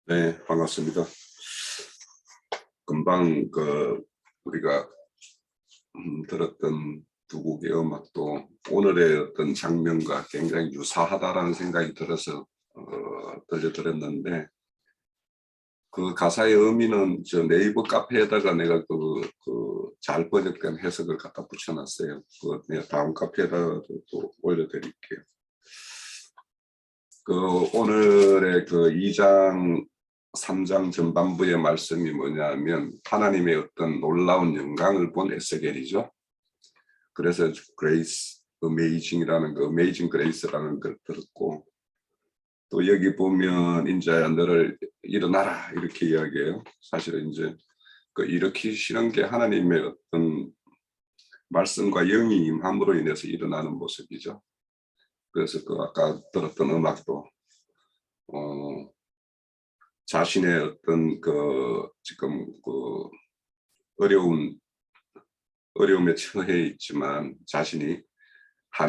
네, 반갑습니다. 금방 우리가 들었던 두 곡의 음악도 오늘의 어떤 장면과 굉장히 유사하다라는 생각이 들어서 들려드렸는데, 그 가사의 의미는 저 네이버 카페에다가 내가 잘 번역된 해석을 갖다 붙여놨어요. 내가 다음 카페에다가 또 올려드릴게요. 오늘의 2장 3장 전반부의 말씀이 뭐냐면 하나님의 어떤 놀라운 영광을 본 에스겔이죠. 그래서 Grace Amazing이라는 Amazing Grace라는 걸 들었고, 또 여기 보면 인자야 너를 일어나라 이렇게 이야기해요. 사실은 이제 일으키시는 게 하나님의 어떤 말씀과 영이 임함으로 인해서 일어나는 모습이죠. 그래서 아까 들었던 음악도 자신의 어떤 지금 어려움에 처해 있지만 자신이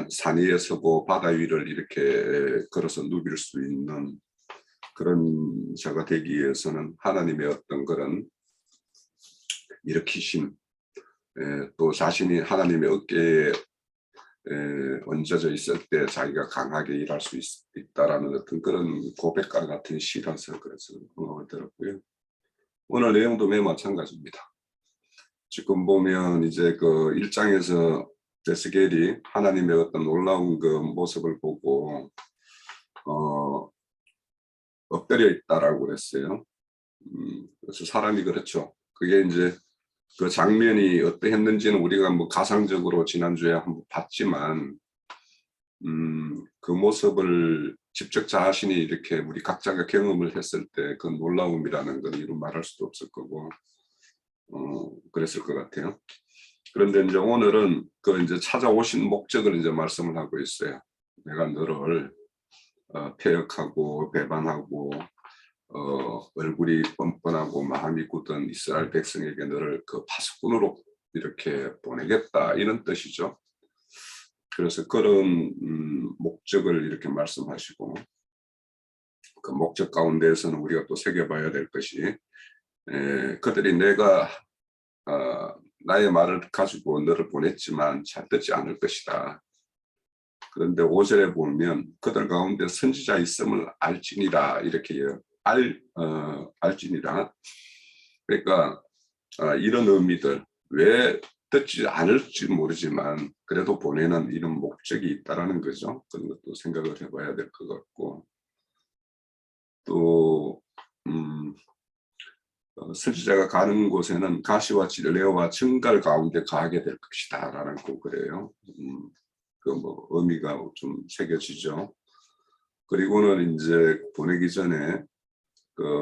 산 위에 서고 바다 위를 이렇게 걸어서 누빌 수 있는 그런 자가 되기 위해서는 하나님의 어떤 그런 일으키심, 또 자신이 하나님의 어깨에 얹어져 있을 때 자기가 강하게 일할 수 있다라는 어떤 그런 고백과 같은 시라서 그래서 음악을 들었고요. 오늘 내용도 매우 마찬가지입니다. 지금 보면 이제 1장에서 에스겔이 하나님의 어떤 놀라운 모습을 보고 엎드려 있다라고 그랬어요. 그래서 사람이 그렇죠. 그게 이제 그 장면이 어떠했는지는 우리가 가상적으로 지난주에 한번 봤지만, 그 모습을 직접 자신이 이렇게 우리 각자가 경험을 했을 때 그 놀라움이라는 건 이루 말할 수도 없을 거고, 그랬을 것 같아요. 그런데 이제 오늘은 이제 찾아오신 목적을 이제 말씀을 하고 있어요. 내가 너를 폐역하고 배반하고 얼굴이 뻔뻔하고 마음이 굳은 이스라엘 백성에게 너를 파수꾼으로 이렇게 보내겠다, 이런 뜻이죠. 그래서 그런 목적을 이렇게 말씀하시고, 그 목적 가운데에서는 우리가 또 새겨봐야 될 것이, 그들이 내가 나의 말을 가지고 너를 보냈지만 잘 듣지 않을 것이다. 그런데 5절에 보면 그들 가운데 선지자 있음을 알지니라 이렇게 알지니라. 그러니까 이런 의미들, 왜 듣지 않을지 모르지만 그래도 보내는 이런 목적이 있다라는 거죠. 그런 것도 생각을 해봐야 될 것 같고, 또 선지자가 가는 곳에는 가시와 지레와 증갈 가운데 가게 될 것이다 라는 그래요. 의미가 좀 새겨지죠. 그리고는 이제 보내기 전에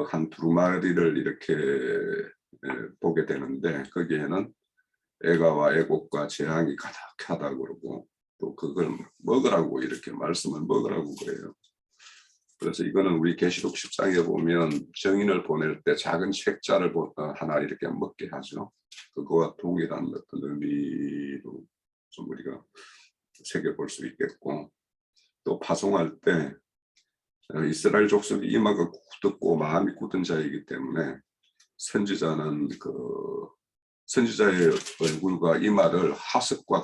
한 두루마리를 이렇게 보게 되는데, 거기에는 애가와 애곡과 재앙이 가득하다 그러고, 또 그걸 먹으라고 이렇게 말씀을 먹으라고 그래요. 그래서 이거는 우리 계시록 10장에 보면 정인을 보낼 때 작은 책자를 하나 이렇게 먹게 하죠. 그거와 동일한 어떤 의미로 좀 우리가 새겨볼 수 있겠고, 또 파송할 때 이스라엘 족속이 이마가 굳었고 마음이 굳은 자이기 때문에 선지자는 선지자의 얼굴과 이마를 하석과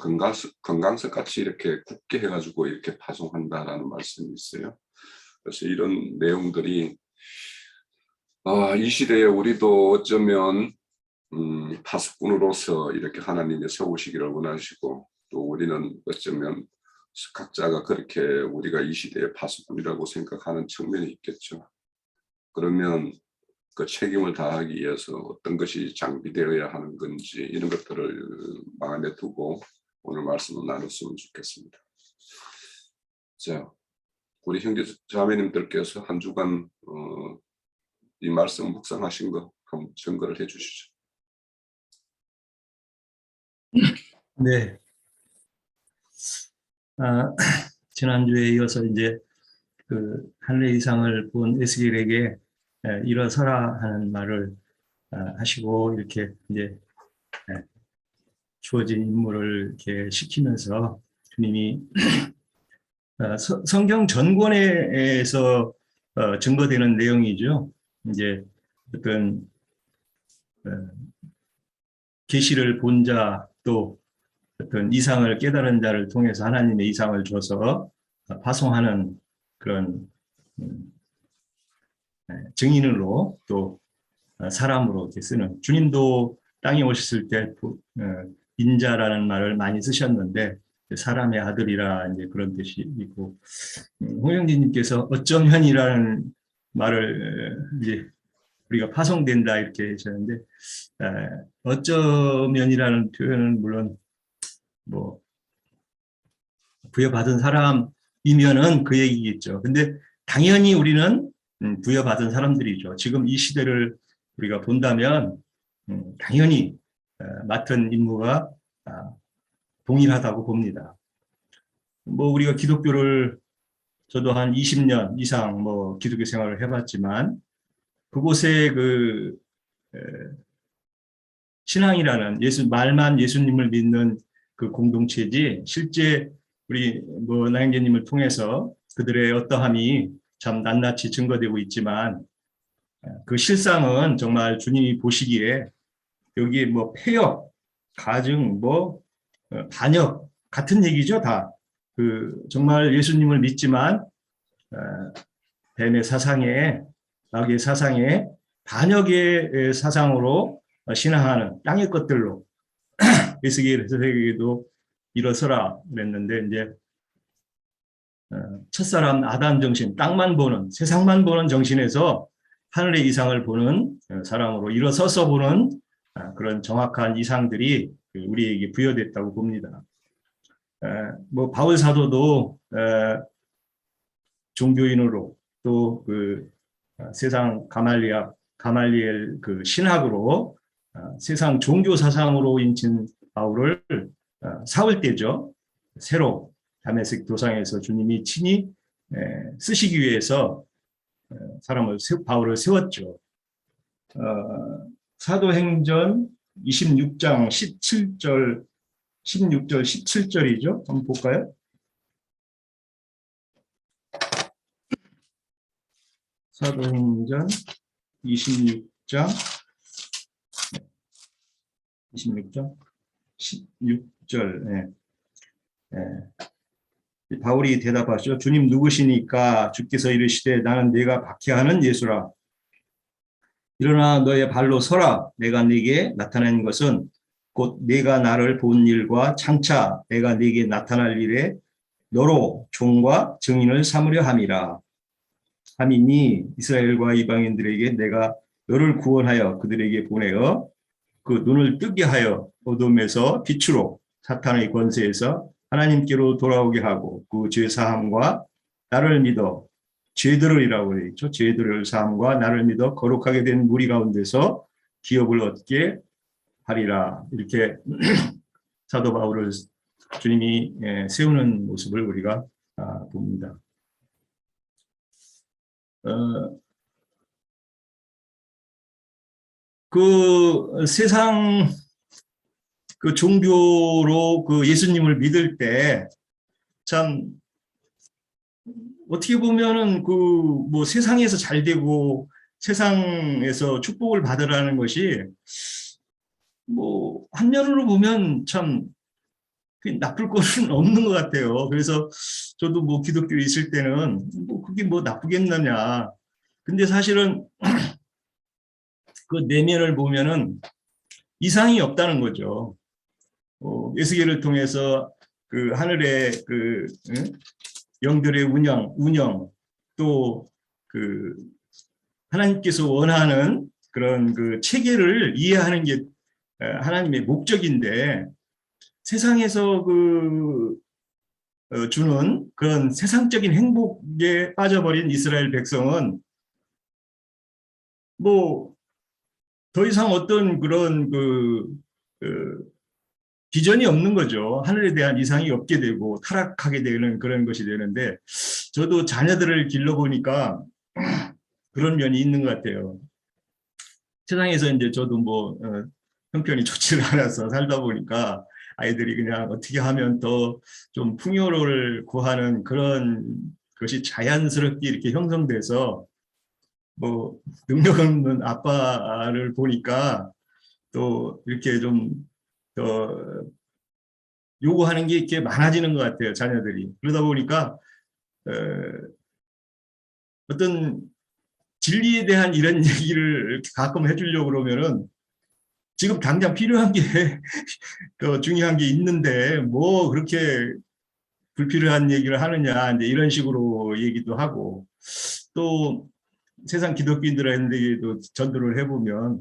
건강석 같이 이렇게 굳게 해가지고 이렇게 파송한다라는 말씀이 있어요. 그래서 이런 내용들이 이 시대에 우리도 어쩌면 파수꾼으로서 이렇게 하나님이 세우시기를 원하시고, 또 우리는 어쩌면 각자가 그렇게 우리가 이 시대의 파수꾼이라고 생각하는 측면이 있겠죠. 그러면 그 책임을 다하기 위해서 어떤 것이 장비되어야 하는 건지, 이런 것들을 마음에 두고 오늘 말씀을 나눴으면 좋겠습니다. 자, 우리 형제 자매님들께서 한 주간 이 말씀 묵상하신 거 한번 증거를 해 주시죠. 네. 지난주에 이어서 이제 할례 이상을 본 에스겔에게 일어서라 하는 말을 하시고, 이렇게 이제 주어진 임무를 이렇게 시키면서 주님이 성경 전권에서 증거되는 내용이죠. 이제 어떤 어, 계시를 본 자 또 어떤 이상을 깨달은 자를 통해서 하나님의 이상을 줘서 파송하는 그런 증인으로 또 사람으로 이렇게 쓰는 주님도 땅에 오셨을 때 인자라는 말을 많이 쓰셨는데 사람의 아들이라 이제 그런 뜻이 있고 홍영진님께서 어쩌면이라는 말을 이제 우리가 파송된다 이렇게 하셨는데 어쩌면이라는 표현은 물론 뭐 부여받은 사람이면은 그 얘기겠죠. 근데 당연히 우리는 부여받은 사람들이죠. 지금 이 시대를 우리가 본다면 당연히 맡은 임무가 동일하다고 봅니다. 뭐 우리가 기독교를 저도 한 20년 이상 뭐 기독교 생활을 해봤지만 그곳에 그 신앙이라는 말만 예수님을 믿는 그 공동체지 실제 우리 뭐 나영재님을 통해서 그들의 어떠함이 참 낱낱이 증거되고 있지만 그 실상은 정말 주님이 보시기에 여기 뭐 폐역, 가증, 뭐 반역 같은 얘기죠 다. 그 정말 예수님을 믿지만 뱀의 사상에 마귀의 사상에 반역의 사상으로 신앙하는 땅의 것들로 에스겔에도 일어서라 그랬는데 이제 첫사람 아담 정신, 땅만 보는 세상만 보는 정신에서 하늘의 이상을 보는 사람으로 일어서서 보는 그런 정확한 이상들이 우리에게 부여됐다고 봅니다. 뭐 바울 사도도 종교인으로 또 그 세상 가말리엘 그 신학으로 세상 종교 사상으로 인친 바울을 사울 때죠. 새로 다메섹 도상에서 주님이 친히 쓰시기 위해서 바울을 세웠죠. 사도행전 26장 17절 17절이죠. 한번 볼까요? 사도행전 26장 16절. 바울이 대답하죠. 주님 누구시니까? 주께서 이르시되 나는 네가 박해하는 예수라. 일어나 너의 발로 서라. 내가 네게 나타낸 것은 곧 네가 나를 본 일과 장차 내가 네게 나타날 일에 너로 종과 증인을 삼으려 함이라. 함이니 이스라엘과 이방인들에게 내가 너를 구원하여 그들에게 보내어 그 눈을 뜨게 하여 어둠에서 빛으로 사탄의 권세에서 하나님께로 돌아오게 하고 그 죄 사함과 나를 믿어 죄들을이라고 되어 있죠. 죄들을 사함과 나를 믿어 거룩하게 된 무리 가운데서 기업을 얻게 하리라. 이렇게 사도 바울을 주님이 세우는 모습을 우리가 봅니다. 그 세상 그 종교로 그 예수님을 믿을 때 참 어떻게 보면은 그 뭐 세상에서 잘 되고 세상에서 축복을 받으라는 것이 뭐 한면으로 보면 참 나쁠 것은 없는 것 같아요. 그래서 저도 뭐 기독교에 있을 때는 뭐 그게 뭐 나쁘겠느냐. 근데 사실은 그 내면을 보면은 이상이 없다는 거죠. 에스겔을 통해서 그 하늘의 그 영들의 운영 또 그 하나님께서 원하는 그런 그 체계를 이해하는 게 하나님의 목적인데 세상에서 그 주는 그런 세상적인 행복에 빠져버린 이스라엘 백성은 뭐 더 이상 어떤 그런 비전이 없는 거죠. 하늘에 대한 이상이 없게 되고 타락하게 되는 그런 것이 되는데 저도 자녀들을 길러보니까 그런 면이 있는 것 같아요. 세상에서 이제 저도 뭐 형편이 좋지가 않아서 살다 보니까 아이들이 그냥 어떻게 하면 더 좀 풍요를 구하는 그런 것이 자연스럽게 이렇게 형성돼서 뭐 능력 없는 아빠를 보니까 또 이렇게 좀 더 요구하는 게 이렇게 많아지는 것 같아요, 자녀들이. 그러다 보니까 어, 어떤 진리에 대한 이런 얘기를 가끔 해주려고 그러면은 지금 당장 필요한 게 더 중요한 게 있는데 뭐 그렇게 불필요한 얘기를 하느냐 이제 이런 식으로 얘기도 하고 또 세상 기독교인들한테도 전도를 해보면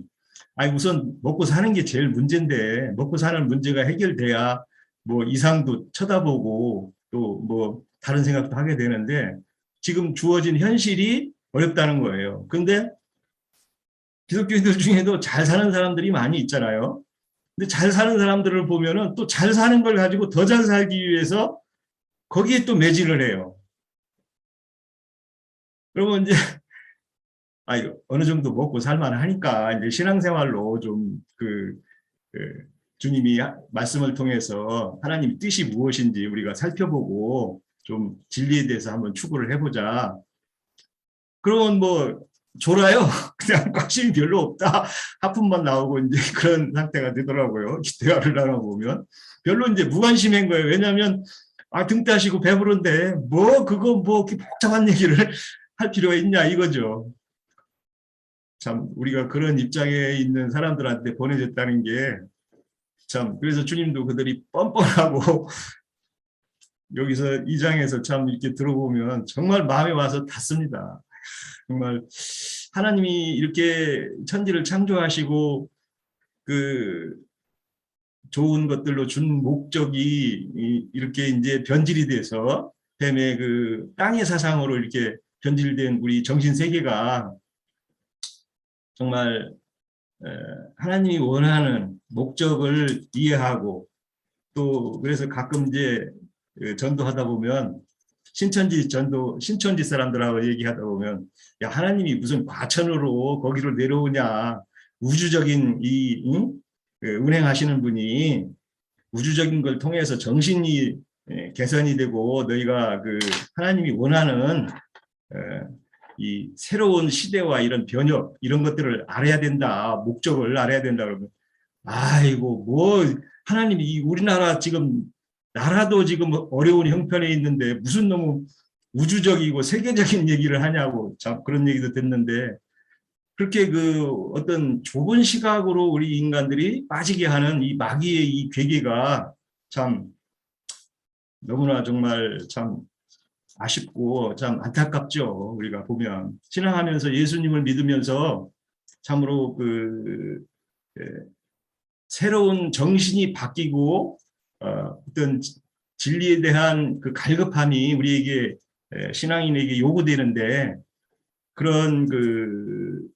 아니 우선 먹고 사는 게 제일 문제인데 먹고 사는 문제가 해결돼야 뭐 이상도 쳐다보고 또 뭐 다른 생각도 하게 되는데 지금 주어진 현실이 어렵다는 거예요. 근데 기독교인들 중에도 잘 사는 사람들이 많이 있잖아요. 근데 잘 사는 사람들을 보면은 또 잘 사는 걸 가지고 더 잘 살기 위해서 거기에 또 매진을 해요. 그러면 이제 어느 정도 먹고 살만하니까 이제 신앙생활로 좀 주님이 말씀을 통해서 하나님 뜻이 무엇인지 우리가 살펴보고 좀 진리에 대해서 한번 추구를 해보자. 그러면 뭐 졸아요. 그냥 관심이 별로 없다. 하품만 나오고 이제 그런 상태가 되더라고요. 대화를 나눠보면 별로 이제 무관심한 거예요. 왜냐하면 등 따시고 배부른데 뭐 그거 뭐 이렇게 복잡한 얘기를 할 필요가 있냐 이거죠. 참 우리가 그런 입장에 있는 사람들한테 보내졌다는 게 참 그래서 주님도 그들이 뻔뻔하고 여기서 이 장에서 참 이렇게 들어보면 정말 마음에 와서 닿습니다. 정말 하나님이 이렇게 천지를 창조하시고 그 좋은 것들로 준 목적이 이렇게 이제 변질이 돼서 뱀의 그 땅의 사상으로 이렇게 변질된 우리 정신 세계가 정말 하나님이 원하는 목적을 이해하고 또 그래서 가끔 이제 전도하다 보면 신천지 사람들하고 얘기하다 보면 야 하나님이 무슨 과천으로 거기로 내려오냐 우주적인 운행하시는 분이 우주적인 걸 통해서 정신이 개선이 되고 너희가 그 하나님이 원하는 이 새로운 시대와 이런 변혁 이런 것들을 알아야 된다 목적을 알아야 된다 그러면 아이고 뭐 하나님이 우리나라 지금 나라도 지금 어려운 형편에 있는데 무슨 너무 우주적이고 세계적인 얘기를 하냐고 참 그런 얘기도 듣는데 그렇게 그 어떤 좁은 시각으로 우리 인간들이 빠지게 하는 이 마귀의 이 괴계가 참 너무나 정말 참 아쉽고 참 안타깝죠. 우리가 보면 신앙하면서 예수님을 믿으면서 참으로 새로운 정신이 바뀌고 어떤 진리에 대한 그 갈급함이 우리에게 신앙인에게 요구되는데 그런 그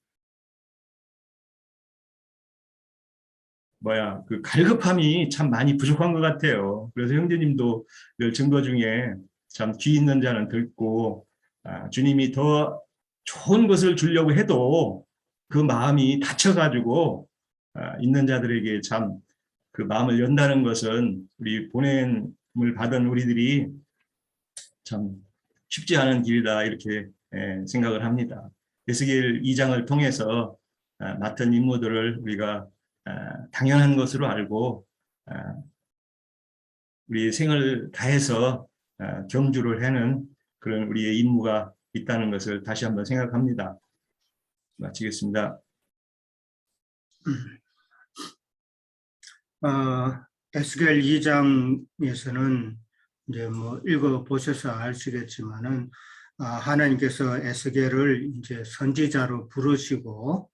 갈급함이 참 많이 부족한 것 같아요. 그래서 형제님도 늘 증거 중에 참 귀 있는 자는 듣고 주님이 더 좋은 것을 주려고 해도 그 마음이 닫혀가지고 있는 자들에게 참 그 마음을 연다는 것은 우리 보냄을 받은 우리들이 참 쉽지 않은 길이다 이렇게 생각을 합니다. 에스겔 2장을 통해서 맡은 임무들을 우리가 당연한 것으로 알고 우리 생을 다해서 경주를 하는 그런 우리의 임무가 있다는 것을 다시 한번 생각합니다. 마치겠습니다. 에스겔 2장에서는 이제 뭐 읽어 보셔서 아시겠지만은 하나님께서 에스겔을 이제 선지자로 부르시고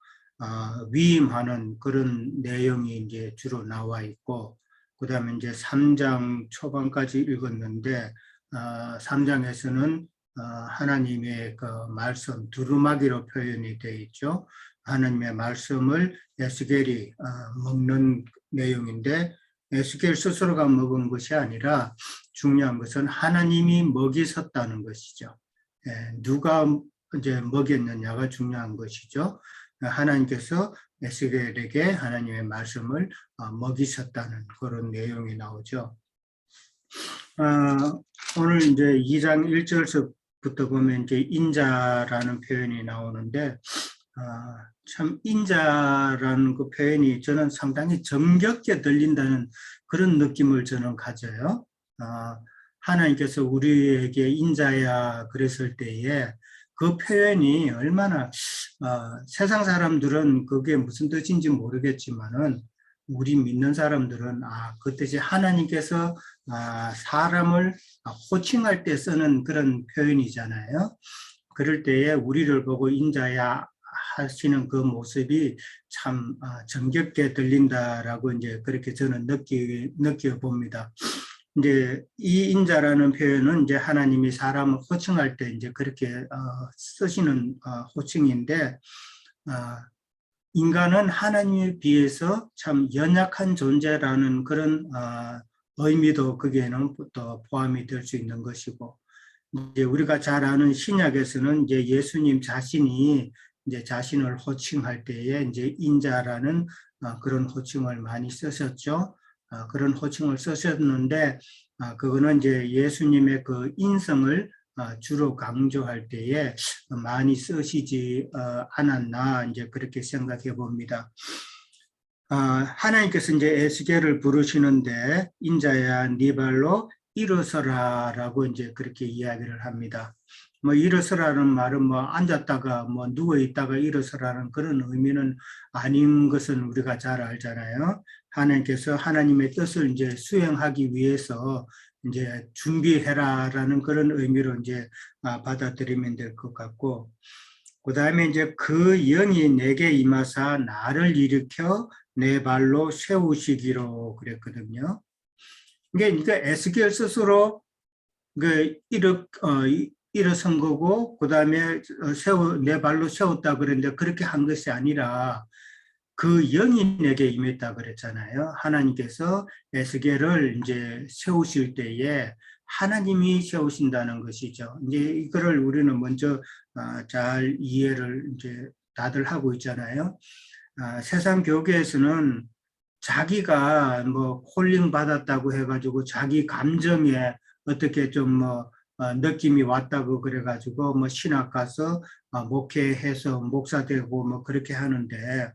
위임하는 그런 내용이 이제 주로 나와 있고 그다음에 이제 3장 초반까지 읽었는데 3장에서는 하나님의 그 말씀 두루마기로 표현이 되어 있죠. 하나님의 말씀을 에스겔이 먹는 내용인데 에스겔 스스로가 먹은 것이 아니라 중요한 것은 하나님이 먹이셨다는 것이죠. 누가 이제 먹였느냐가 중요한 것이죠. 하나님께서 에스겔에게 하나님의 말씀을 먹이셨다는 그런 내용이 나오죠. 오늘 이제 2장 1절에서 부터 보면 이제 인자라는 표현이 나오는데, 참 인자라는 그 표현이 저는 상당히 정겹게 들린다는 그런 느낌을 저는 가져요. 하나님께서 우리에게 인자야 그랬을 때에 그 표현이 얼마나 세상 사람들은 그게 무슨 뜻인지 모르겠지만은 우리 믿는 사람들은 그 뜻이 하나님께서 사람을 호칭할 때 쓰는 그런 표현이잖아요. 그럴 때에 우리를 보고 인자야 하시는 그 모습이 참 정겹게 들린다라고 이제 그렇게 저는 느껴 봅니다. 이제 이 인자라는 표현은 이제 하나님이 사람을 호칭할 때 이제 그렇게 쓰시는 호칭인데, 인간은 하나님에 비해서 참 연약한 존재라는 그런 의미도 거기에는 또 포함이 될 수 있는 것이고, 이제 우리가 잘 아는 신약에서는 이제 예수님 자신이 이제 자신을 호칭할 때에 이제 인자라는 그런 호칭을 많이 쓰셨죠. 그런 호칭을 쓰셨는데, 그거는 이제 예수님의 그 인성을 주로 강조할 때에 많이 쓰시지 않았나 이제 그렇게 생각해 봅니다. 하나님께서 이제 에스겔을 부르시는데 인자야 네 발로 일어서라라고 이제 그렇게 이야기를 합니다. 뭐 일어서라는 말은 뭐 앉았다가 뭐 누워 있다가 일어서라는 그런 의미는 아닌 것은 우리가 잘 알잖아요. 하나님께서 하나님의 뜻을 이제 수행하기 위해서 이제 준비해라라는 그런 의미로 이제 받아들이면 될 것 같고, 그 다음에 이제 그 영이 내게 임하사 나를 일으켜 내 발로 세우시기로 그랬거든요. 그러니까 에스겔 스스로 일어선 거고, 그 다음에 내 발로 세웠다 그랬는데 그렇게 한 것이 아니라 그 영이 내게 임했다 그랬잖아요. 하나님께서 에스겔을 이제 세우실 때에 하나님이 세우신다는 것이죠. 이제 이거를 우리는 먼저 잘 이해를 이제 다들 하고 있잖아요. 세상 교계에서는 자기가 뭐 콜링 받았다고 해가지고 자기 감정에 어떻게 좀 느낌이 왔다고 그래가지고 뭐 신학 가서 목회해서 목사 되고 뭐 그렇게 하는데,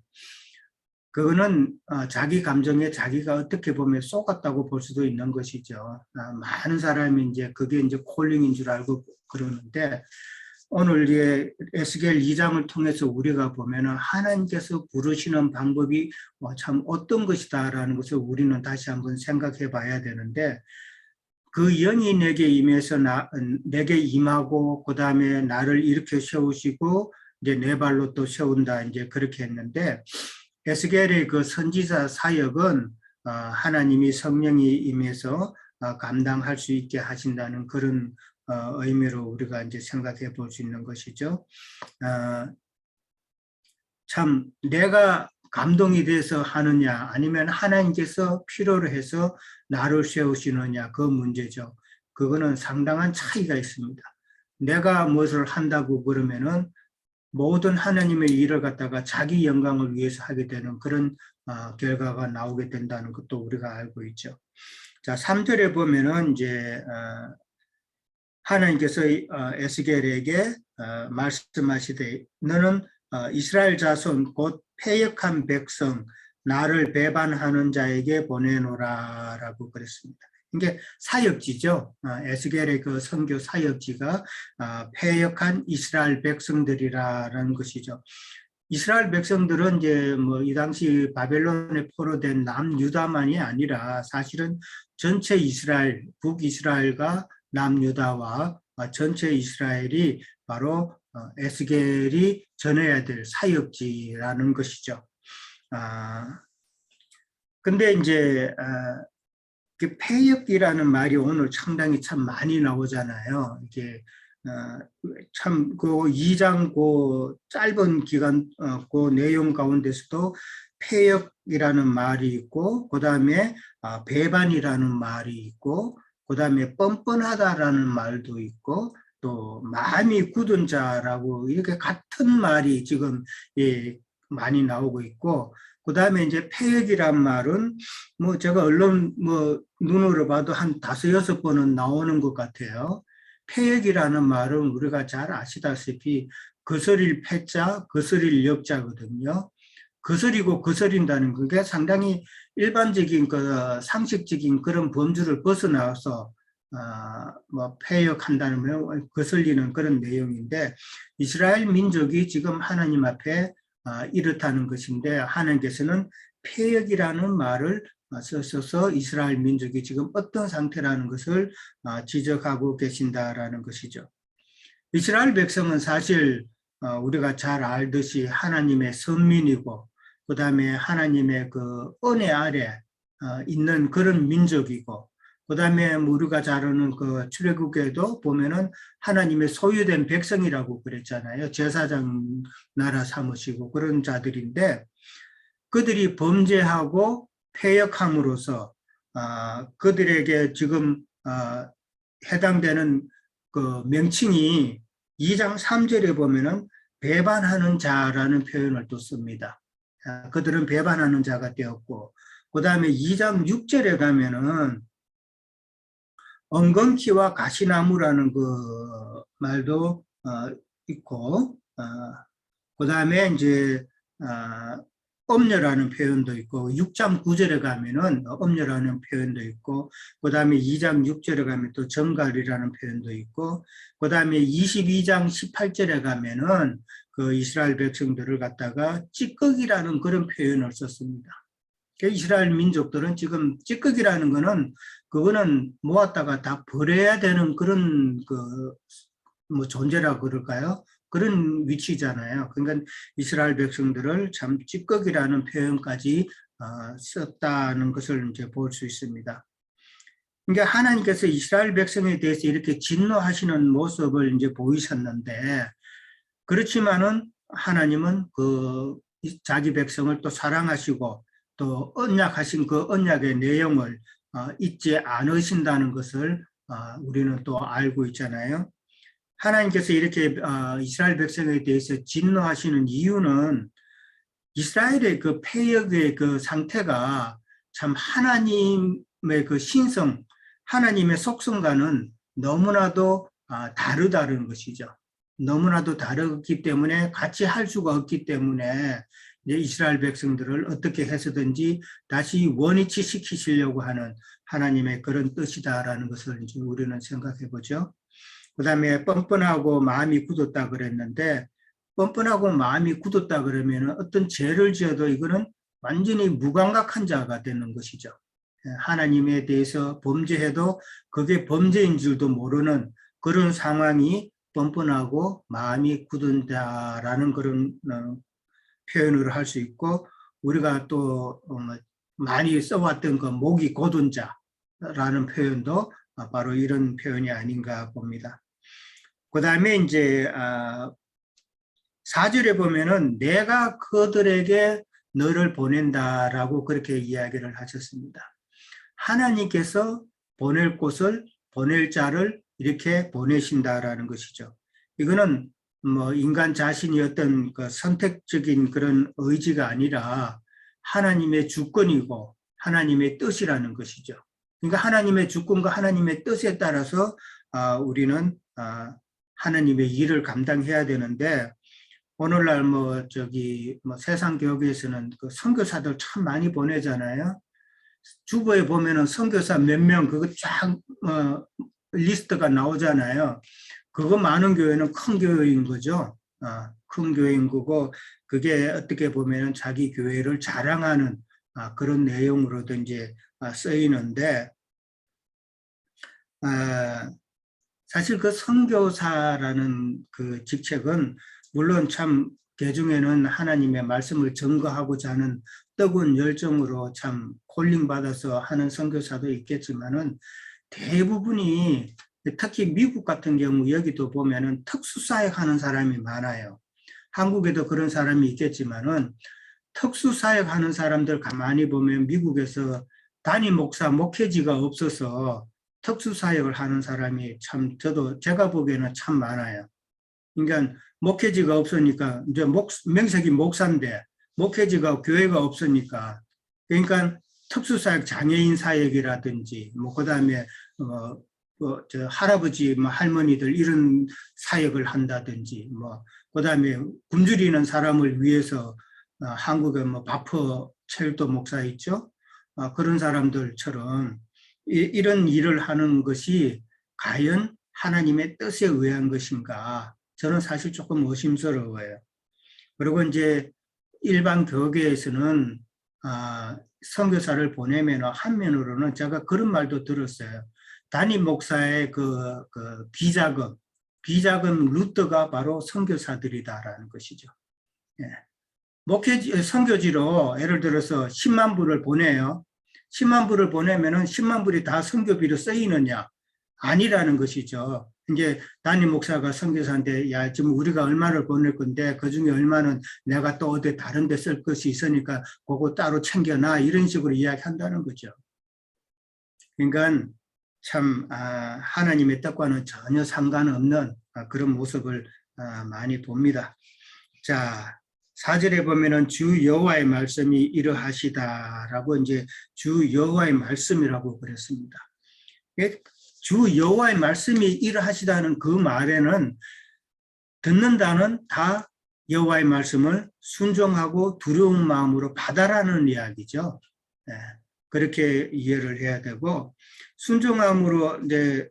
그거는 자기 감정에 자기가 어떻게 보면 쏘갔다고 볼 수도 있는 것이죠. 많은 사람이 이제 그게 이제 콜링인 줄 알고 그러는데, 오늘 에스겔 2장을 통해서 우리가 보면은 하나님께서 부르시는 방법이 참 어떤 것이다라는 것을 우리는 다시 한번 생각해 봐야 되는데, 그 영이 내게 임해서 내게 임하고 그 다음에 나를 일으켜 세우시고 이제 내 발로 또 세운다 이제 그렇게 했는데, 에스겔의 그 선지자 사역은 하나님이 성령이 임해서 감당할 수 있게 하신다는 그런 의미로 우리가 이제 생각해 볼 수 있는 것이죠. 참 내가 감동이 돼서 하느냐 아니면 하나님께서 필요로 해서 나를 세우시느냐 그 문제죠. 그거는 상당한 차이가 있습니다. 내가 무엇을 한다고 그러면은 모든 하나님의 일을 갖다가 자기 영광을 위해서 하게 되는 그런 결과가 나오게 된다는 것도 우리가 알고 있죠. 자, 3절에 보면은 이제 하나님께서 에스겔에게 말씀하시되 너는 이스라엘 자손 곧 패역한 백성 나를 배반하는 자에게 보내노라라고 그랬습니다. 이게 사역지죠. 에스겔의 그 선교 사역지가 패역한 이스라엘 백성들이라는 것이죠. 이스라엘 백성들은 이제 뭐 이 당시 바벨론에 포로된 남유다만이 아니라 사실은 전체 이스라엘, 북이스라엘과 남유다와 전체 이스라엘이 바로 에스겔이 전해야 될 사역지라는 것이죠. 근데 이제 그 패역이라는 말이 오늘 상당히 참 많이 나오잖아요. 이게 참 그 2장 그 짧은 기간 그 내용 가운데서도 패역이라는 말이 있고, 그 다음에 배반이라는 말이 있고, 그 다음에 뻔뻔하다라는 말도 있고, 또 마음이 굳은 자라고 이렇게 같은 말이 지금 많이 나오고 있고, 그 다음에 이제 패역이란 말은 뭐 제가 언론 뭐 눈으로 봐도 한 5-6번은 나오는 것 같아요. 폐역이라는 말은 우리가 잘 아시다시피 거스릴 패자, 거스릴 역자거든요. 거스리고 거스린다는 그게 상당히 일반적인 그 상식적인 그런 범주를 벗어나서 뭐 폐역한다는 거슬리는 그런 내용인데 이스라엘 민족이 지금 하나님 앞에 이렇다는 것인데 하나님께서는 폐역이라는 말을 써서 이스라엘 민족이 지금 어떤 상태라는 것을 지적하고 계신다라는 것이죠. 이스라엘 백성은 사실 우리가 잘 알듯이 하나님의 선민이고 그 다음에 하나님의 그 은혜 아래 있는 그런 민족이고 그 다음에 우리가 잘 아는 그 출애굽기에도 보면은 하나님의 소유된 백성이라고 그랬잖아요. 제사장 나라 삼으시고 그런 자들인데 그들이 범죄하고 패역함으로써 그들에게 지금 해당되는 그 명칭이 2장 3절에 보면은 배반하는 자라는 표현을 또 씁니다. 그들은 배반하는 자가 되었고 그 다음에 2장 6절에 가면은 엉겅퀴와 가시나무라는 그 말도 있고 그 다음에 이제 엄녀라는 표현도 있고 6장 9절에 가면은 엄녀라는 표현도 있고 그 다음에 2장 6절에 가면 또 정갈이라는 표현도 있고 그 다음에 22장 18절에 가면은 그 이스라엘 백성들을 갖다가 찌꺼기라는 그런 표현을 썼습니다. 이스라엘 민족들은 지금 찌꺼기라는 거는 그거는 모았다가 다 버려야 되는 그런 그 뭐 존재라고 그럴까요? 그런 위치잖아요. 그러니까 이스라엘 백성들을 참 찌꺼기라는 표현까지 썼다는 것을 이제 볼 수 있습니다. 그러니까 하나님께서 이스라엘 백성에 대해서 이렇게 진노하시는 모습을 이제 보이셨는데 그렇지만은 하나님은 그 자기 백성을 또 사랑하시고 또 언약하신 그 언약의 내용을 잊지 않으신다는 것을 우리는 또 알고 있잖아요. 하나님께서 이렇게 이스라엘 백성에 대해서 진노하시는 이유는 이스라엘의 그 패역의 그 상태가 참 하나님의 그 신성, 하나님의 속성과는 너무나도 다르다는 것이죠. 너무나도 다르기 때문에 같이 할 수가 없기 때문에 이스라엘 백성들을 어떻게 해서든지 다시 원위치 시키시려고 하는 하나님의 그런 뜻이다라는 것을 이제 우리는 생각해 보죠. 그 다음에 뻔뻔하고 마음이 굳었다 그랬는데 뻔뻔하고 마음이 굳었다 그러면 어떤 죄를 지어도 이거는 완전히 무감각한 자가 되는 것이죠. 하나님에 대해서 범죄해도 그게 범죄인 줄도 모르는 그런 상황이 뻔뻔하고 마음이 굳은 자라는 그런 표현을 할 수 있고 우리가 또 많이 써왔던 그 목이 곧은 자라는 표현도 바로 이런 표현이 아닌가 봅니다. 그 다음에 이제 4절에 보면은 내가 그들에게 너를 보낸다라고 그렇게 이야기를 하셨습니다. 하나님께서 보낼 곳을 보낼 자를 이렇게 보내신다라는 것이죠. 이거는 뭐 인간 자신이 어떤 그 선택적인 그런 의지가 아니라 하나님의 주권이고 하나님의 뜻이라는 것이죠. 그러니까 하나님의 주권과 하나님의 뜻에 따라서 우리는 하나님의 일을 감당해야 되는데 오늘날 뭐 세상 교회에서는 그 선교사들 참 많이 보내잖아요. 주보에 보면은 선교사 몇 명 그거 쫙 리스트가 나오잖아요. 그거 많은 교회는 큰 교회인 거죠. 큰 교회인 거고 그게 어떻게 보면은 자기 교회를 자랑하는 그런 내용으로도 이제 쓰이는데 사실 그 선교사라는 그 직책은 물론 참 개중에는 하나님의 말씀을 증거하고자 하는 뜨거운 열정으로 참 콜링받아서 하는 선교사도 있겠지만은 대부분이 특히 미국 같은 경우 여기도 보면은 특수사역 하는 사람이 많아요. 한국에도 그런 사람이 있겠지만은 특수사역 하는 사람들 가만히 보면 미국에서 단임 목사 목회지가 없어서 특수사역을 하는 사람이 참 제가 보기에는 참 많아요. 그러니까 목회지가 없으니까 이제 명색이 목사인데 목회지가 교회가 없으니까 그러니까 특수사역 장애인 사역이라든지 뭐 그다음에 저 할아버지, 뭐 할머니들 이런 사역을 한다든지, 뭐 그다음에 굶주리는 사람을 위해서 한국에 뭐 바퍼 철도 목사 있죠. 그런 사람들처럼 이런 일을 하는 것이 과연 하나님의 뜻에 의한 것인가? 저는 사실 조금 의심스러워요. 그리고 이제 일반 교계에서는 선교사를 보내면 한면으로는 제가 그런 말도 들었어요. 담임 목사의 그 비자금 루트가 바로 선교사들이다라는 것이죠. 예. 선교지로 예를 들어서 10만 불을 보내요. 10만 불을 보내면은 10만 불이 다 선교비로 쓰이느냐? 아니라는 것이죠. 이제 담임 목사가 선교사한테 야 지금 우리가 얼마를 보낼 건데 그중에 얼마는 내가 또 어디 다른 데 쓸 것이 있으니까 그거 따로 챙겨놔 이런 식으로 이야기한다는 거죠. 그러니까 참 하나님의 뜻과는 전혀 상관없는 그런 모습을 많이 봅니다. 자, 4절에 보면은 주 여호와의 말씀이 이러하시다라고 이제 주 여호와의 말씀이라고 그랬습니다. 주 여호와의 말씀이 이러하시다는 그 말에는 듣는다는 다 여호와의 말씀을 순종하고 두려운 마음으로 받아라는 이야기죠. 네, 그렇게 이해를 해야 되고 순종함으로 이제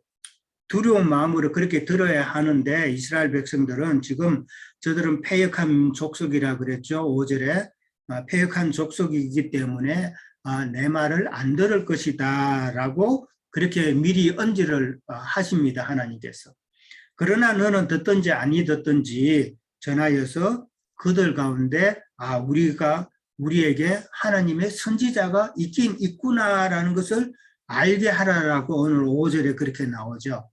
두려운 마음으로 그렇게 들어야 하는데 이스라엘 백성들은 지금 저들은 패역한 족속이라 그랬죠. 5절에 패역한 족속이기 때문에 내 말을 안 들을 것이다 라고 그렇게 미리 언지를 하십니다. 하나님께서. 그러나 너는 듣든지 아니 듣든지 전하여서 그들 가운데 우리에게 하나님의 선지자가 있긴 있구나라는 것을 알게 하라라고 오늘 5절에 그렇게 나오죠.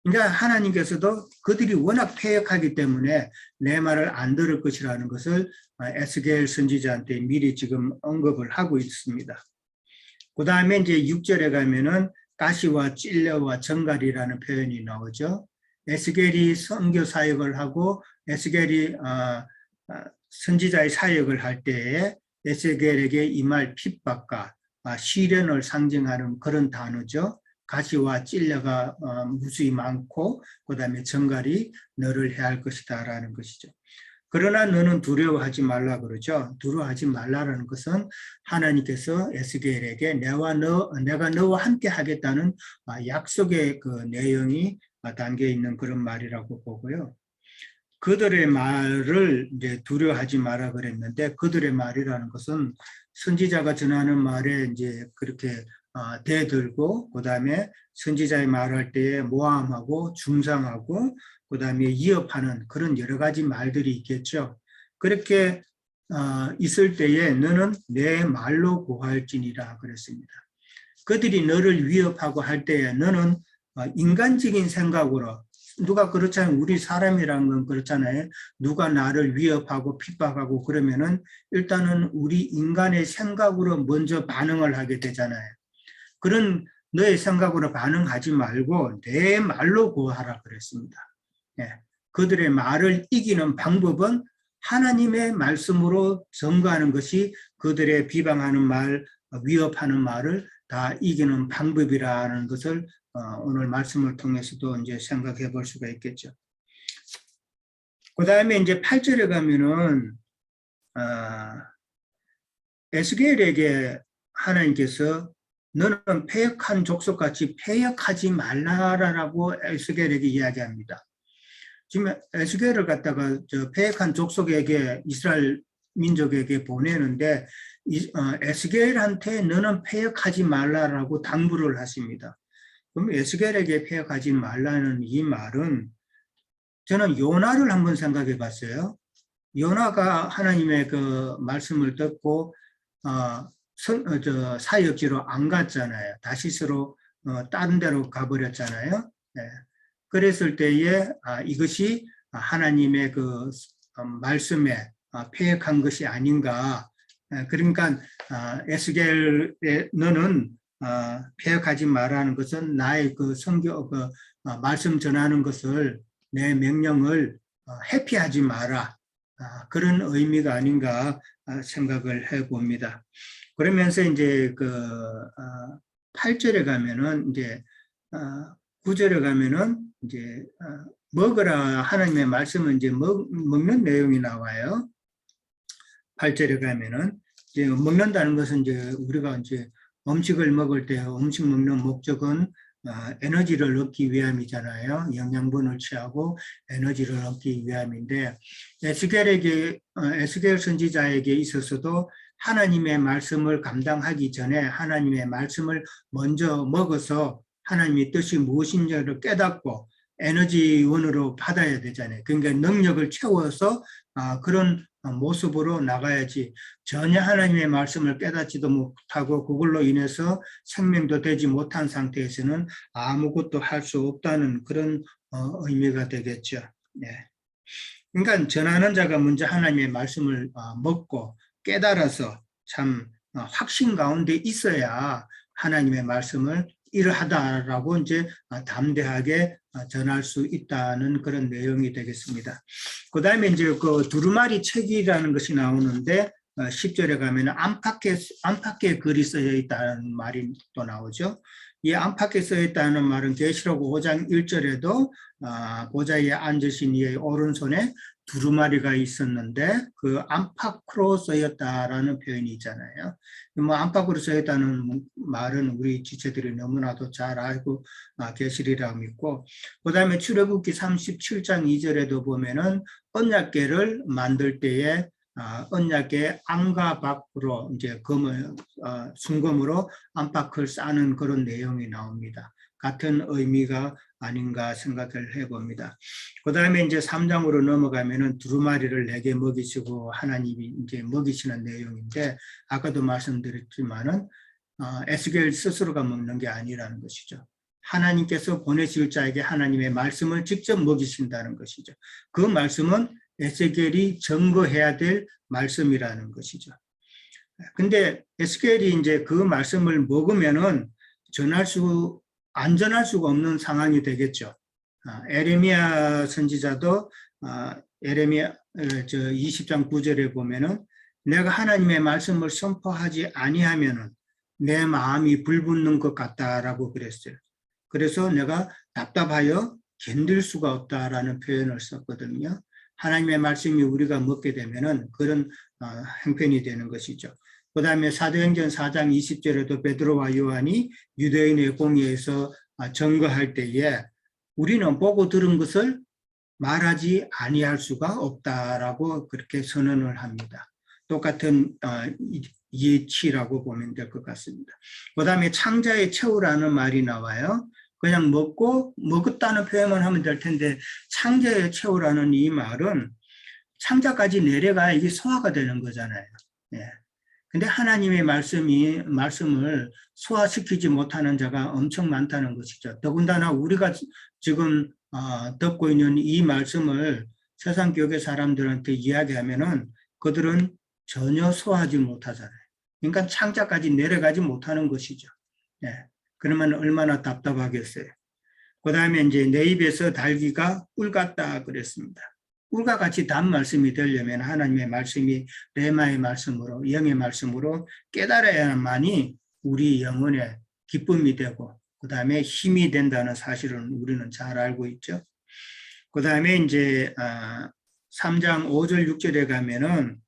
그러니까 하나님께서도 그들이 워낙 패역하기 때문에 내 말을 안 들을 것이라는 것을 에스겔 선지자한테 미리 지금 언급을 하고 있습니다. 그 다음에 이제 6절에 가면은 가시와 찔레와 정갈이라는 표현이 나오죠. 에스겔이 선교 사역을 하고 에스겔이 선지자의 사역을 할 때에 에스겔에게 임할 핍박과 시련을 상징하는 그런 단어죠. 가시와 찔레가 무수히 많고 그 다음에 정갈이 너를 해할 것이다 라는 것이죠. 그러나 너는 두려워하지 말라 그러죠. 두려워하지 말라라는 것은 하나님께서 에스겔에게 내가 너와 함께 하겠다는 약속의 그 내용이 담겨 있는 그런 말이라고 보고요. 그들의 말을 이제 두려워하지 마라 그랬는데 그들의 말이라는 것은 선지자가 전하는 말에 이제 그렇게 대들고 그다음에 선지자의 말할 때에 모함하고 중상하고 그다음에 위협하는 그런 여러 가지 말들이 있겠죠. 그렇게 있을 때에 너는 내 말로 고할지니라 그랬습니다. 그들이 너를 위협하고 할 때에 너는 인간적인 생각으로 누가 그렇잖아요. 우리 사람이란 건 그렇잖아요. 누가 나를 위협하고 핍박하고 그러면은 일단은 우리 인간의 생각으로 먼저 반응을 하게 되잖아요. 그런 너의 생각으로 반응하지 말고 내 말로 고하라 그랬습니다. 예. 그들의 말을 이기는 방법은 하나님의 말씀으로 증거하는 것이 그들의 비방하는 말, 위협하는 말을 다 이기는 방법이라는 것을 오늘 말씀을 통해서도 이제 생각해 볼 수가 있겠죠. 그 다음에 이제 8절에 가면은 에스겔에게 하나님께서 너는 패역한 족속같이 패역하지 말라라고 에스겔에게 이야기합니다. 지금 에스겔을 갖다가 패역한 족속에게 이스라엘 민족에게 보내는데 에스겔한테 너는 패역하지 말라라고 당부를 하십니다. 그럼 에스겔에게 패역하지 말라는 이 말은 저는 요나를 한번 생각해 봤어요. 요나가 하나님의 그 말씀을 듣고 사역지로 안 갔잖아요. 다시스로 다른 데로 가버렸잖아요. 네. 그랬을 때에 이것이 하나님의 그 말씀에 패역한 것이 아닌가. 그러니까 에스겔의 너는 패역하지 말라는 것은 나의 그 성경 말씀 전하는 것을 내 명령을 회피하지 마라. 그런 의미가 아닌가 생각을 해봅니다. 그러면서 이제 그 8절에 가면은 이제 9절에 가면은 이제 먹으라 하나님의 말씀은 이제 먹는 내용이 나와요. 8절에 가면은 이제 먹는다는 것은 이제 우리가 이제 음식을 먹을 때 음식 먹는 목적은 에너지를 얻기 위함이잖아요. 영양분을 취하고 에너지를 얻기 위함인데 에스겔 선지자에게 있어서도 하나님의 말씀을 감당하기 전에 하나님의 말씀을 먼저 먹어서 하나님의 뜻이 무엇인지를 깨닫고 에너지원으로 받아야 되잖아요. 그러니까 능력을 채워서 그런 모습으로 나가야지 전혀 하나님의 말씀을 깨닫지도 못하고 그걸로 인해서 생명도 되지 못한 상태에서는 아무것도 할 수 없다는 그런 의미가 되겠죠. 네. 그러니까 전하는 자가 먼저 하나님의 말씀을 먹고 깨달아서 참 확신 가운데 있어야 하나님의 말씀을 이러하다라고 이제 담대하게 전할 수 있다는 그런 내용이 되겠습니다. 그 다음에 이제 그 두루마리 책이라는 것이 나오는데 10절에 가면 안팎에 글이 쓰여 있다는 말이 또 나오죠. 이 안팎에 쓰여 있다는 말은 계시록 5장 1절에도 보좌에 앉으신 이의 오른손에 두루마리가 있었는데 그 안팎으로 쓰였다라는 표현이 있잖아요. 뭐 안팎으로 쓰였다는 말은 우리 지체들이 너무나도 잘 알고 계시리라고 믿고, 그 다음에 출애굽기 37장 2절에도 보면은 언약궤를 만들 때에 언약궤 안과 밖으로 이제 순금으로 안팎을 싸는 그런 내용이 나옵니다. 같은 의미가 아닌가 생각을 해봅니다. 그 다음에 이제 3장으로 넘어가면은 두루마리를 내게 먹이시고 하나님이 이제 먹이시는 내용인데 아까도 말씀드렸지만은 에스겔 스스로가 먹는 게 아니라는 것이죠. 하나님께서 보내실 자에게 하나님의 말씀을 직접 먹이신다는 것이죠. 그 말씀은 에스겔이 증거해야 될 말씀이라는 것이죠. 근데 에스겔이 이제 그 말씀을 먹으면은 안 전할 수가 없는 상황이 되겠죠. 에레미야 선지자도 에레미야 20장 9절에 보면은 내가 하나님의 말씀을 선포하지 아니하면은 내 마음이 불붙는 것 같다라고 그랬어요. 그래서 내가 답답하여 견딜 수가 없다라는 표현을 썼거든요. 하나님의 말씀이 우리가 먹게 되면은 그런 형편이 되는 것이죠. 그 다음에 사도행전 4장 20절에도 베드로와 요한이 유대인의 공회에서 증거할 때에 우리는 보고 들은 것을 말하지 아니할 수가 없다라고 그렇게 선언을 합니다. 똑같은 예치라고 보면 될 것 같습니다. 그 다음에 창자에 채우라는 말이 나와요. 그냥 먹었다는 표현만 하면 될 텐데 창자에 채우라는 이 말은 창자까지 내려가야 이게 소화가 되는 거잖아요. 예. 근데 하나님의 말씀을 소화시키지 못하는 자가 엄청 많다는 것이죠. 더군다나 우리가 지금 듣고 있는 이 말씀을 세상 교회 사람들한테 이야기하면은 그들은 전혀 소화하지 못하잖아요. 그러니까 창자까지 내려가지 못하는 것이죠. 예. 그러면 얼마나 답답하겠어요. 그 다음에 이제 내 입에서 달기가 꿀 같다 그랬습니다. 꿀과 같이 단 말씀이 되려면 하나님의 말씀이 레마의 말씀으로 영의 말씀으로 깨달아야만이 우리 영혼의 기쁨이 되고 그 다음에 힘이 된다는 사실은 우리는 잘 알고 있죠. 그 다음에 이제 3장 5절 6절에 가면은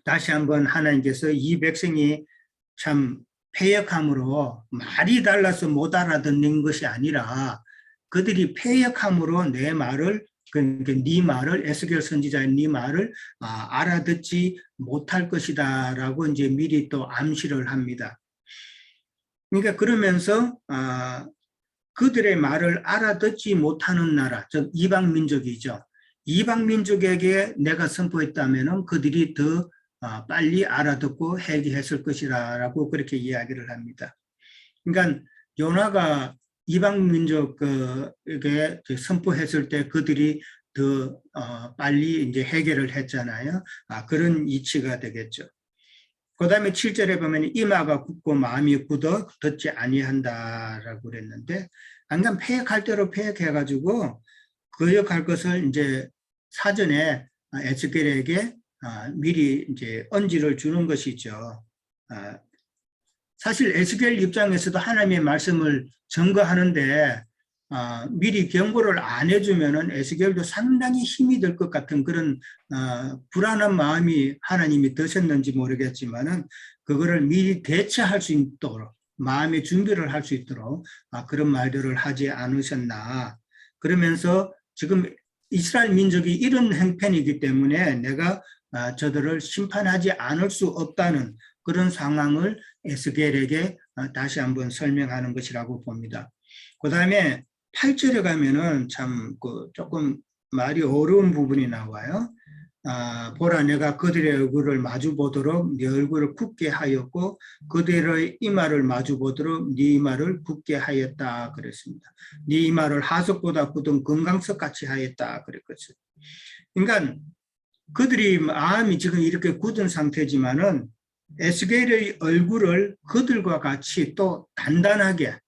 다시 한번 하나님께서 이 백성이 참 패역함으로 말이 달라서 못 알아듣는 것이 아니라 그들이 패역함으로 내 말을 네 말을 에스겔 선지자의 네 말을 알아듣지 못할 것이다 라고 이제 미리 또 암시를 합니다. 그러니까 그러면서 그들의 말을 알아듣지 못하는 나라, 즉 이방 민족이죠. 이방 민족에게 내가 선포했다면은 그들이 더 빨리 알아듣고 회개했을 것이라고 그렇게 이야기를 합니다. 그러니까 요나가 이방 민족에게 선포했을 때 그들이 더 빨리 이제 해결을 했잖아요. 그런 이치가 되겠죠. 그 다음에 7절에 보면 이마가 굳고 마음이 굳어 듣지 아니한다라고 그랬는데, 항상 패역할 대로 패역해가지고 거역할 것을 이제 사전에 에스겔에게 미리 이제 언지를 주는 것이죠. 사실 에스겔 입장에서도 하나님의 말씀을 증거하는데 미리 경고를 안 해주면은 에스겔도 상당히 힘이 될 것 같은 그런 불안한 마음이 하나님이 드셨는지 모르겠지만은 그거를 미리 대처할 수 있도록 마음의 준비를 할 수 있도록 그런 말들을 하지 않으셨나. 그러면서 지금 이스라엘 민족이 이런 형편이기 때문에 내가 저들을 심판하지 않을 수 없다는 그런 상황을 에스겔에게 다시 한번 설명하는 것이라고 봅니다. 그 다음에 8절에 가면은 참 조금 말이 어려운 부분이 나와요. 보라 내가 그들의 얼굴을 마주 보도록 네 얼굴을 굳게 하였고 그들의 이마를 마주 보도록 네 이마를 굳게 하였다 그랬습니다. 네 이마를 하석보다 굳은 금강석 같이 하였다 그랬거든요. 그러니까 그들이 마음이 지금 이렇게 굳은 상태지만은 에스겔의 얼굴을 그들과 같이 또 단단하게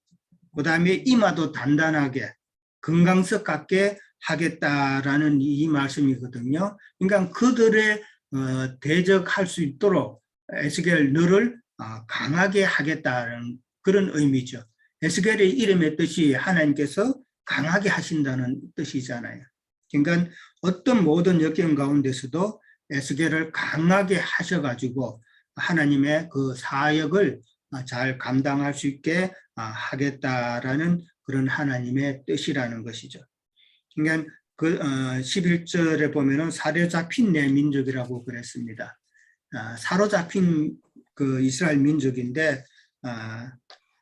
그 다음에 이마도 단단하게 금강석 같게 하겠다라는 이 말씀이거든요. 그러니까 그들의 대적할 수 있도록 에스겔 너를 강하게 하겠다는 그런 의미죠. 에스겔의 이름의 뜻이 하나님께서 강하게 하신다는 뜻이잖아요. 그러니까 어떤 모든 역경 가운데서도 에스겔을 강하게 하셔가지고 하나님의 그 사역을 잘 감당할 수 있게 하겠다라는 그런 하나님의 뜻이라는 것이죠. 그러니까 그 11절에 보면은 사로잡힌 내 민족이라고 그랬습니다. 사로잡힌 그 이스라엘 민족인데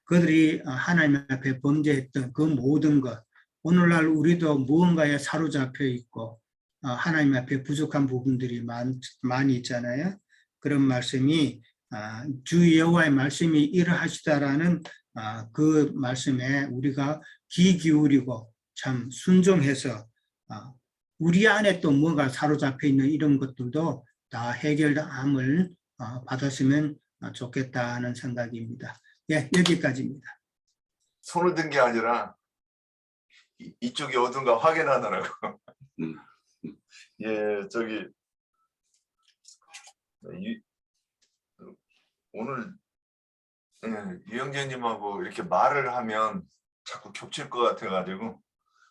그들이 하나님 앞에 범죄했던 그 모든 것 오늘날 우리도 무언가에 사로잡혀 있고 하나님 앞에 부족한 부분들이 많이 있잖아요. 그런 말씀이 주 여호와의 말씀이 이러하시다라는 그 말씀에 우리가 귀 기울이고 참 순종해서 우리 안에 또 뭔가 사로잡혀 있는 이런 것들도 다 해결함을 받았으면 좋겠다는 생각입니다. 예, 여기까지입니다. 손을 든 게 아니라 이쪽이 어딘가 확인하느라고. 예, 저기 오늘 유영재님하고 이렇게 말을 하면 자꾸 겹칠 것 같아가지고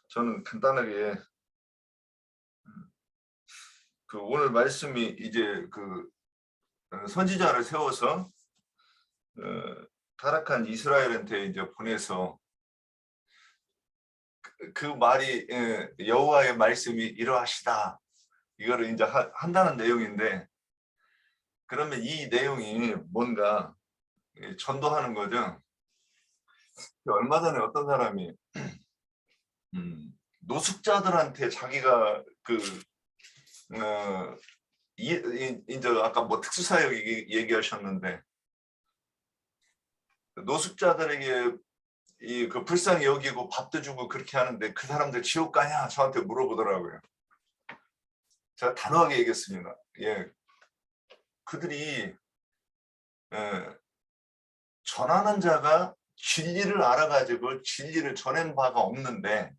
저는 간단하게 그 오늘 말씀이 이제 그 선지자를 세워서 타락한 이스라엘한테 이제 보내서 그 말이 여호와의 말씀이 이러하시다 이거를 이제 한다는 내용인데 그러면 이 내용이 뭔가 전도하는 거죠. 얼마 전에 어떤 사람이 노숙자들한테 자기가 이제 아까 뭐 특수사역 얘기하셨는데 노숙자들에게 그 불쌍히 여기고 밥도 주고 그렇게 하는데 그 사람들 지옥 가냐 저한테 물어보더라고요. 제가 단호하게 얘기했습니다. 예, 그들이 전하는 자가 진리를 알아가지고 진리를 전한 바가 없는데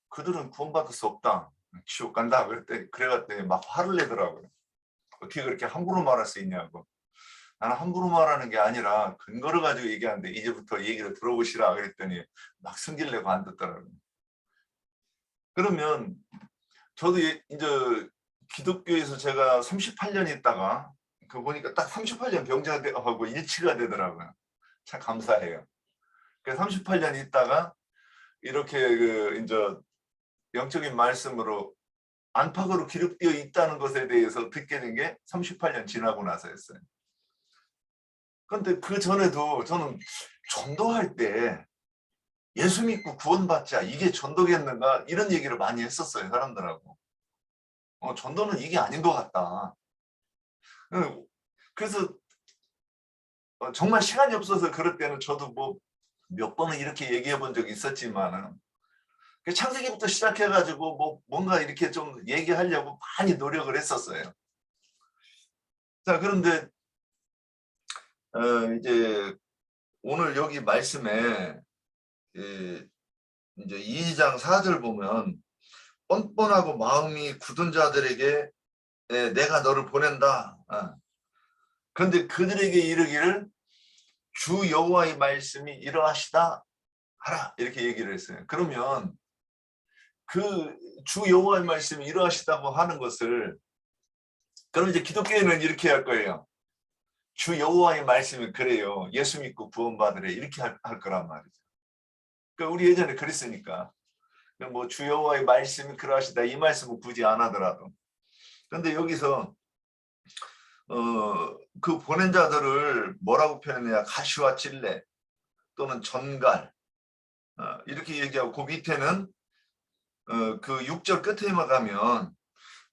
그들은 구원받을 수 없다. 지옥 간다. 그래갔더니 막 화를 내더라고요. 어떻게 그렇게 함부로 말할 수 있냐고. 나는 함부로 말하는 게 아니라 근거를 가지고 얘기하는데 이제부터 얘기를 들어보시라 그랬더니 막 승질내고 안 듣더라고요. 그러면 저도 이제 기독교에서 제가 38년 있다가 그 보니까 딱 38년 병자하고 일치가 되더라고요. 참 감사해요. 그래서 38년 있다가 이렇게 이제 영적인 말씀으로 안팎으로 기록되어 있다는 것에 대해서 듣게 된 게 38년 지나고 나서였어요. 그런데 그 전에도 저는 전도할 때 예수 믿고 구원받자 이게 전도겠는가 이런 얘기를 많이 했었어요. 사람들하고. 전도는 이게 아닌 것 같다. 그래서 정말 시간이 없어서 그럴 때는 저도 뭐 몇 번은 이렇게 얘기해 본 적이 있었지만은 창세기부터 시작해가지고 뭐 뭔가 이렇게 좀 얘기하려고 많이 노력을 했었어요. 자, 그런데 이제 오늘 여기 말씀에 이제 2장 4절 보면 뻔뻔하고 마음이 굳은 자들에게 내가 너를 보낸다. 그런데 그들에게 이르기를 주 여호와의 말씀이 이러하시다 하라 이렇게 얘기를 했어요. 그러면 그 주 여호와의 말씀이 이러하시다고 하는 것을 그럼 이제 기독교인은 이렇게 할 거예요. 주 여호와의 말씀이 그래요. 예수 믿고 구원받으래 이렇게 할 거란 말이죠. 그러니까 우리 예전에 그랬으니까 뭐 주 여호와의 말씀이 그러하시다 이 말씀은 굳이 안 하더라도. 그런데 여기서 그 보낸 자들을 뭐라고 표현해야 가시와 찔레 또는 전갈 이렇게 얘기하고 그 밑에는 그 6절 끝에만 가면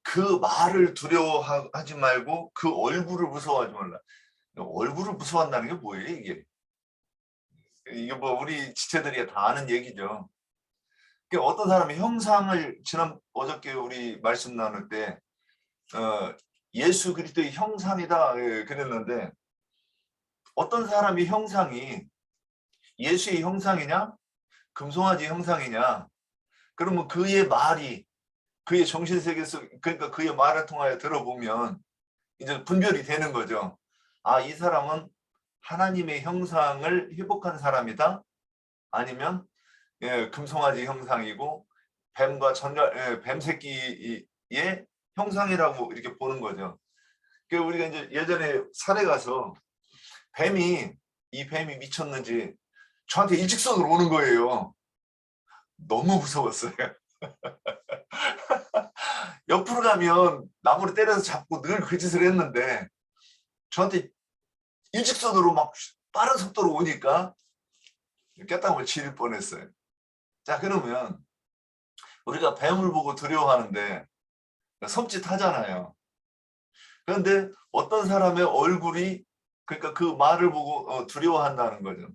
그 말을 두려워하지 말고 그 얼굴을 무서워하지 말라. 얼굴을 무서워한다는 게 뭐예요 이게? 이게 뭐 우리 지체들이 다 아는 얘기죠. 그러니까 어떤 사람이 형상을 어저께 우리 말씀 나눌 때 예수 그리스도의 형상이다 그랬는데 어떤 사람이 형상이 예수의 형상이냐 금송아지 형상이냐 그러면 그의 말이 그의 정신세계에서 그러니까 그의 말을 통하여 들어보면 이제 분별이 되는 거죠. 아, 이 사람은 하나님의 형상을 회복한 사람이다. 아니면 금송아지 형상이고 뱀과 뱀 새끼의 형상이라고 이렇게 보는 거죠. 그러니까 우리가 이제 예전에 산에 가서 이 뱀이 미쳤는지 저한테 일직선으로 오는 거예요. 너무 무서웠어요. 옆으로 가면 나무를 때려서 잡고 늘 그 짓을 했는데 저한테 일직선으로 막 빠른 속도로 오니까 깨땀을 지릴 뻔했어요. 자, 그러면 우리가 뱀을 보고 두려워하는데 섬찟하잖아요. 그런데 어떤 사람의 얼굴이 그러니까 그 말을 보고 두려워한다는 거죠.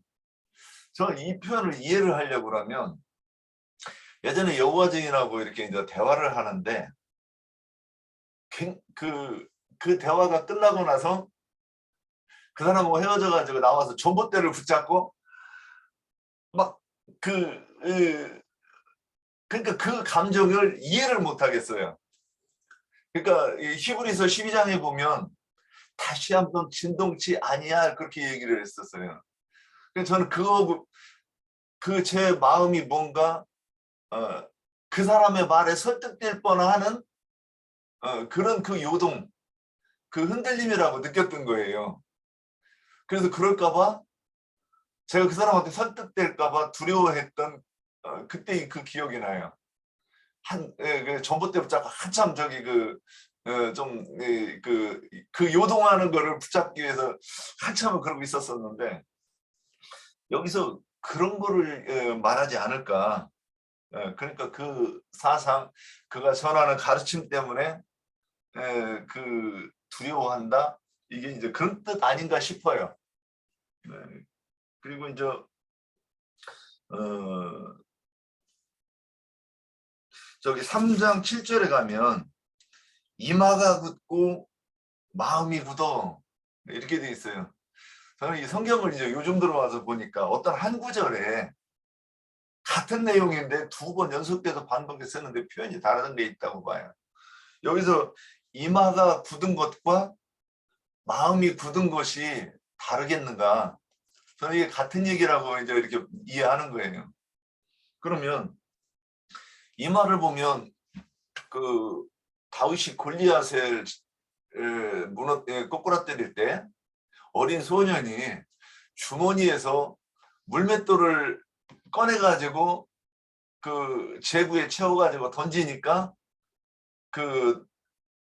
저는 이 표현을 이해를 하려고 하면 예전에 여호와 증인하고 이렇게 이제 대화를 하는데 그 대화가 끝나고 나서 그 사람하고 헤어져가지고 나와서 전봇대를 붙잡고 막 그러니까 그 감정을 이해를 못 하겠어요. 그러니까 히브리서 12장에 보면 다시 한번 진동치 아니야 그렇게 얘기를 했었어요. 그래서 저는 제 마음이 뭔가 그 사람의 말에 설득될 뻔하는 그런 그 요동, 그 흔들림이라고 느꼈던 거예요. 그래서 그럴까봐 제가 그 사람한테 설득될까봐 두려워했던 그때 그 기억이 나요. 전봇대 붙잡고 한참 저기 그 요동하는 거를 붙잡기 위해서 한참을 그러고 있었었는데 여기서 그런 거를 말하지 않을까. 그러니까 그 사상, 그가 전하는 가르침 때문에 그 두려워한다. 이게 이제 그런 뜻 아닌가 싶어요. 그리고 이제 저기 3장 7절에 가면 이마가 굳고 마음이 굳어 이렇게 돼 있어요. 저는 이 성경을 이제 요즘 들어와서 보니까 어떤 한 구절에 같은 내용인데 2번 연속돼서 반복해서 쓰는데 표현이 다른 게 있다고 봐요. 여기서 이마가 굳은 것과 마음이 굳은 것이 다르겠는가? 저는 이게 같은 얘기라고 이제 이렇게 이해하는 거예요. 그러면 이마를 보면 그 다윗이 골리앗을 꼬꾸라뜨릴 때 어린 소년이 주머니에서 물맷돌을 꺼내가지고 그 제구에 채워가지고 던지니까 그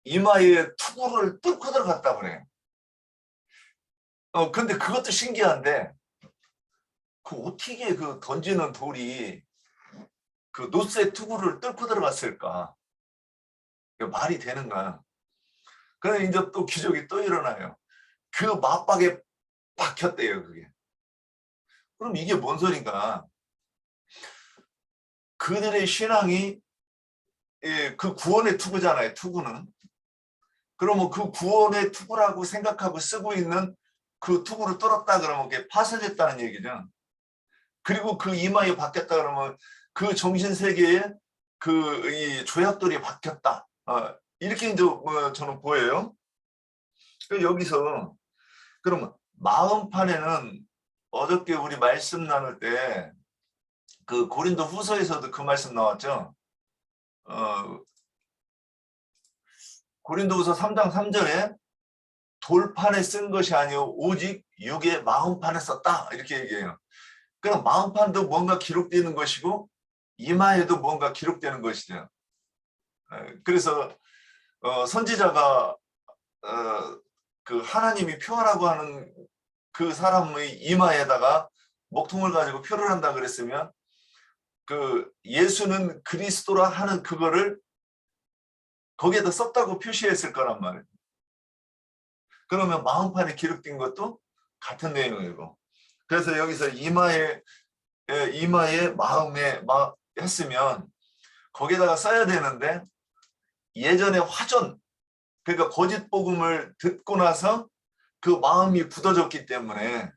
이마에 투구를 뚫고 들어갔다 그래요. 근데 그것도 신기한데 그 어떻게 그 던지는 돌이 그 노스의 투구를 뚫고 들어갔을까? 말이 되는가? 그런데 이제 또 기적이 또 일어나요. 그 맞박에 박혔대요, 그게. 그럼 이게 뭔 소린가? 그들의 신앙이 그 구원의 투구잖아요, 투구는. 그러면 그 구원의 투구라고 생각하고 쓰고 있는 그 투구를 뚫었다 그러면 그게 파쇄됐다는 얘기죠. 그리고 그 이마에 박혔다 그러면 그 정신세계에 이 조약돌이 박혔다. 이렇게 이제 저는 보여요. 여기서 그러면 마음판에는 어저께 우리 말씀 나눌 때 그 고린도 후서에서도 그 말씀 나왔죠. 고린도 후서 3장 3절에 돌판에 쓴 것이 아니오 오직 육의 마음판에 썼다 이렇게 얘기해요. 그럼 마음판도 뭔가 기록되는 것이고 이마에도 뭔가 기록되는 것이죠. 그래서 선지자가 그 하나님이 표하라고 하는 그 사람의 이마에다가 목통을 가지고 표를 한다 그랬으면 그 예수는 그리스도라 하는 그거를 거기에다 썼다고 표시했을 거란 말이에요. 그러면 마음판에 기록된 것도 같은 내용이고, 그래서 여기서 이마에 마음에 했으면 거기에다가 써야 되는데 예전에 화전, 그러니까 거짓 복음을 듣고 나서 그 마음이 굳어졌기 때문에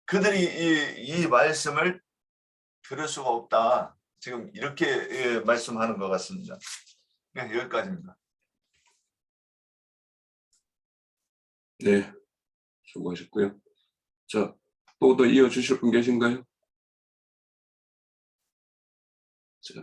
그들이 이 말씀을 들을 수가 없다. 지금 이렇게 말씀하는 것 같습니다. 네, 여기까지입니다. 네, 수고하셨고요. 자, 또 더 이어주실 분 계신가요? 자,